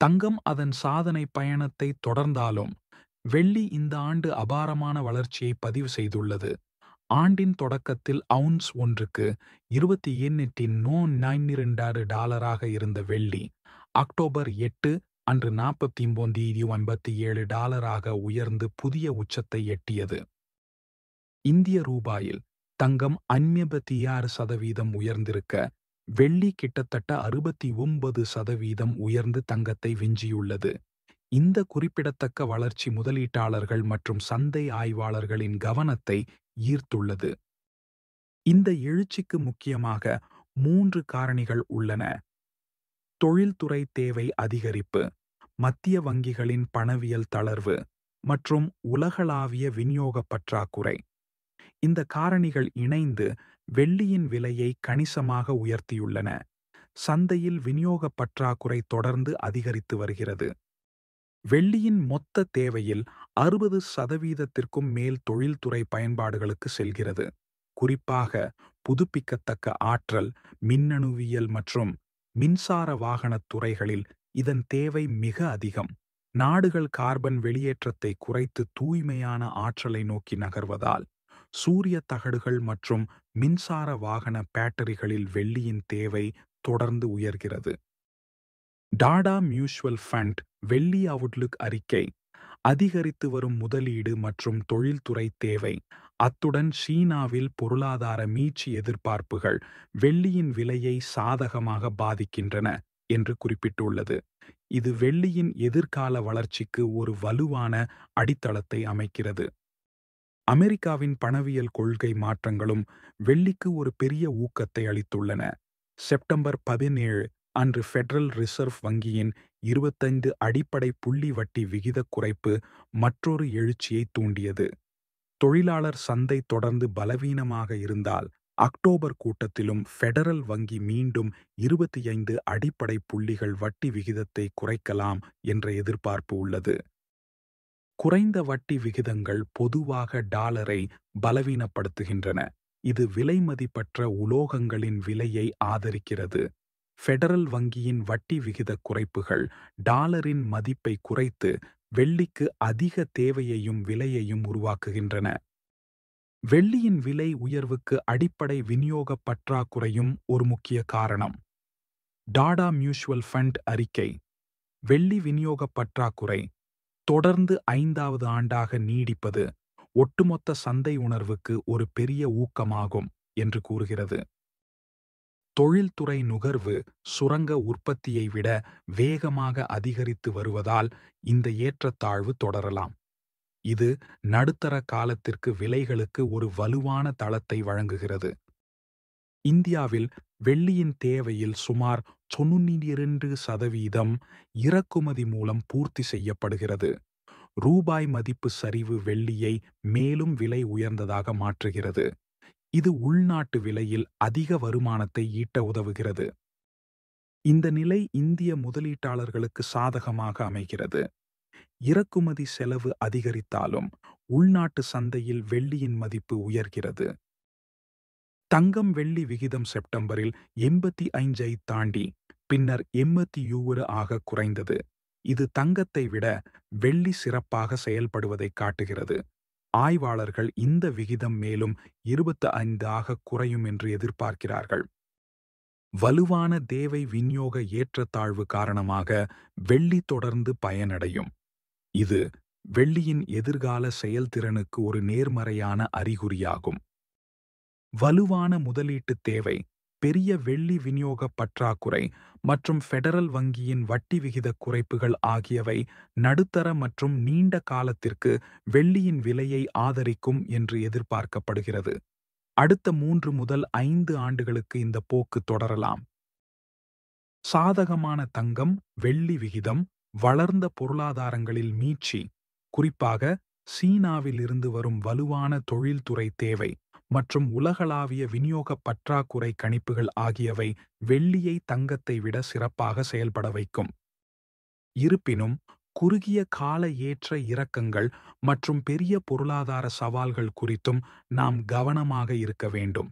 தங்கம் அதன் சாதனை பயணத்தை தொடர்ந்தாலும் வெள்ளி இந்த ஆண்டு அபாரமான வளர்ச்சியை பதிவு செய்துள்ளது. ஆண்டின் தொடக்கத்தில் அவுன்ஸ் ஒன்றுக்கு $28.92 இருந்த வெள்ளி அக்டோபர் 8 அன்று $49.87 உயர்ந்து புதிய உச்சத்தை எட்டியது. இந்திய ரூபாயில் தங்கம் 56% உயர்ந்திருக்க, வெள்ளி கிட்டத்தட்ட 69% உயர்ந்து தங்கத்தை விஞ்சியுள்ளது. இந்த குறிப்பிடத்தக்க வளர்ச்சி முதலீட்டாளர்கள் மற்றும் சந்தை ஆய்வாளர்களின் கவனத்தை ஈர்த்துள்ளது. இந்த எழுச்சிக்கு முக்கியமாக 3 காரணிகள் உள்ளன. தொழில்துறை தேவை அதிகரிப்பு, மத்திய வங்கிகளின் பணவியல் தளர்வு மற்றும் உலகளாவிய விநியோக பற்றாக்குறை. இந்த காரணிகள் இணைந்து வெள்ளியின் விலையை கணிசமாக உயர்த்தியுள்ளன. சந்தையில் விநியோக பற்றாக்குறை தொடர்ந்து அதிகரித்து வருகிறது. வெள்ளியின் மொத்த தேவையில் 60%த்திற்கும் மேல் தொழில்துறை பயன்பாடுகளுக்கு செல்கிறது. குறிப்பாக புதுப்பிக்கத்தக்க ஆற்றல், மின்னணுவியல் மற்றும் மின்சார வாகனத் துறைகளில் இதன் தேவை மிக அதிகம். நாடுகள் கார்பன் வெளியேற்றத்தை குறைத்து தூய்மையான ஆற்றலை நோக்கி நகர்வதால் சூரிய தகடுகள் மற்றும் மின்சார வாகன பேட்டரிகளில் வெள்ளியின் தேவை தொடர்ந்து உயர்கிறது. டாடா மியூச்சுவல் ஃபண்ட் வெள்ளி அவுட்லுக் அறிக்கை அதிகரித்து வரும் முதலீடு மற்றும் தொழில்துறை தேவை, அத்துடன் சீனாவில் பொருளாதார மீட்சி எதிர்பார்ப்புகள் வெள்ளியின் விலையை சாதகமாக பாதிக்கின்றன என்று குறிப்பிட்டுள்ளது. இது வெள்ளியின் எதிர்கால வளர்ச்சிக்கு ஒரு வலுவான அடித்தளத்தை அமைக்கிறது. அமெரிக்காவின் பணவியல் கொள்கை மாற்றங்களும் வெள்ளிக்கு ஒரு பெரிய ஊக்கத்தை அளித்துள்ளன. செப்டம்பர் 17 அன்று ஃபெடரல் ரிசர்வ் வங்கியின் 25 அடிப்படை புள்ளி வட்டி விகிதக் குறைப்பு மற்றொரு எழுச்சியை தூண்டியது. தொழிலாளர் சந்தை தொடர்ந்து பலவீனமாக இருந்தால் அக்டோபர் கூட்டத்திலும் ஃபெடரல் வங்கி மீண்டும் 25 அடிப்படை புள்ளிகள் வட்டி விகிதத்தை குறைக்கலாம் என்ற எதிர்பார்ப்பு உள்ளது. குறைந்த வட்டி விகிதங்கள் பொதுவாக டாலரை பலவீனப்படுத்துகின்றன. இது விலைமதிப்பற்ற உலோகங்களின் விலையை ஆதரிக்கிறது. ஃபெடரல் வங்கியின் வட்டி விகித குறைப்புகள் டாலரின் மதிப்பை குறைத்து வெள்ளிக்கு அதிக தேவையையும் விலையையும் உருவாக்குகின்றன. வெள்ளியின் விலை உயர்வுக்கு அடிப்படை விநியோக பற்றாக்குறையும் ஒரு முக்கிய காரணம். டாடா மியூச்சுவல் ஃபண்ட் அறிக்கை வெள்ளி விநியோக பற்றாக்குறை தொடர்ந்து 5வது ஆண்டாக நீடிப்பது ஒட்டுமொத்த சந்தை உணர்வுக்கு ஒரு பெரிய ஊக்கமாகும் என்று கூறுகிறது. தொழில்துறை நுகர்வு சுரங்க உற்பத்தியை விட வேகமாக அதிகரித்து வருவதால் இந்த ஏற்றத்தாழ்வு தொடரலாம். இது நடுத்தர காலத்திற்கு விலைகளுக்கு ஒரு வலுவான தளத்தை வழங்குகிறது. இந்தியாவில் வெள்ளியின் தேவையில் சுமார் 92% இறக்குமதி மூலம் பூர்த்தி செய்யப்படுகிறது. ரூபாய் மதிப்பு சரிவு வெள்ளியை மேலும் விலை உயர்ந்ததாக மாற்றுகிறது. இது உள்நாட்டு விலையில் அதிக வருமானத்தை ஈட்ட உதவுகிறது. இந்த நிலை இந்திய முதலீட்டாளர்களுக்கு சாதகமாக அமைகிறது. இறக்குமதி செலவு அதிகரித்தாலும் உள்நாட்டு சந்தையில் வெள்ளியின் மதிப்பு உயர்கிறது. தங்கம் வெள்ளி விகிதம் செப்டம்பரில் 85ஐ தாண்டி பின்னர் 87 ஆக குறைந்தது. இது தங்கத்தை விட வெள்ளி சிறப்பாக செயல்படுவதைக் காட்டுகிறது. ஆய்வாளர்கள் இந்த விகிதம் மேலும் 25 ஆக குறையும் என்று எதிர்பார்க்கிறார்கள். வலுவான தேவை விநியோக ஏற்றத்தாழ்வு காரணமாக வெள்ளி தொடர்ந்து பயனடையும். இது வெள்ளியின் எதிர்கால செயல்திறனுக்கு ஒரு நேர்மறையான அறிகுறியாகும். வலுவான முதலீட்டு தேவை, பெரிய வெள்ளி விநியோக பற்றாக்குறை மற்றும் ஃபெடரல் வங்கியின் வட்டி விகித குறைப்புகள் ஆகியவை நடுத்தர மற்றும் நீண்ட காலத்திற்கு வெள்ளியின் விலையை ஆதரிக்கும் என்று எதிர்பார்க்கப்படுகிறது. அடுத்த 3 முதல் 5 ஆண்டுகளுக்கு இந்த போக்கு தொடரலாம். சாதகமான தங்கம் வெள்ளி விகிதம் வளர்ந்த பொருளாதாரங்களில் மீட்சி, குறிப்பாக சீனாவில் இருந்து வரும் வலுவான தொழில்துறை தேவை மற்றும் உலகளாவிய விநியோக பற்றாக்குறை கணிப்புகள் ஆகியவை வெள்ளியை தங்கத்தை விட சிறப்பாக செயல்பட வைக்கும். இருப்பினும் குறுகிய கால ஏற்ற இறக்கங்கள் மற்றும் பெரிய பொருளாதார சவால்கள் குறித்தும் நாம் கவனமாக இருக்க வேண்டும்.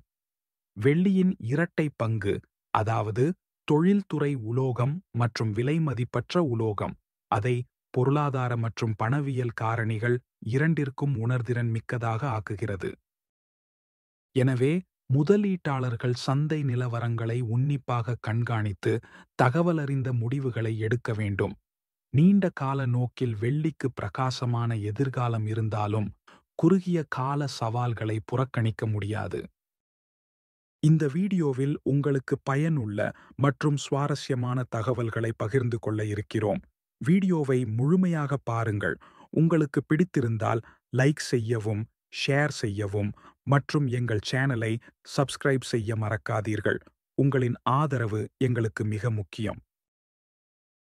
வெள்ளியின் இரட்டை பங்கு, அதாவது தொழில்துறை உலோகம் மற்றும் விலைமதிப்பற்ற உலோகம் அதை பொருளாதார மற்றும் பணவியல் காரணிகள் இரண்டிற்கும் உணர்திறன் மிக்கதாக ஆக்குகிறது. எனவே முதலீட்டாளர்கள் சந்தை நிலவரங்களை உன்னிப்பாக கண்காணித்து தகவலறிந்த முடிவுகளை எடுக்க வேண்டும். நீண்ட கால நோக்கில் வெள்ளிக்கு பிரகாசமான எதிர்காலம் இருந்தாலும் குறுகிய கால சவால்களை புறக்கணிக்க முடியாது. இந்த வீடியோவில் உங்களுக்கு பயனுள்ள மற்றும் சுவாரஸ்யமான தகவல்களை பகிர்ந்து கொள்ள இருக்கிறோம். வீடியோவை முழுமையாக பாருங்கள். உங்களுக்கு பிடித்திருந்தால் லைக் செய்யவும், ஷேர் செய்யவும் மற்றும் எங்கள் சேனலை சப்ஸ்கிரைப் செய்ய மறக்காதீர்கள். உங்களின் ஆதரவு எங்களுக்கு மிக முக்கியம்.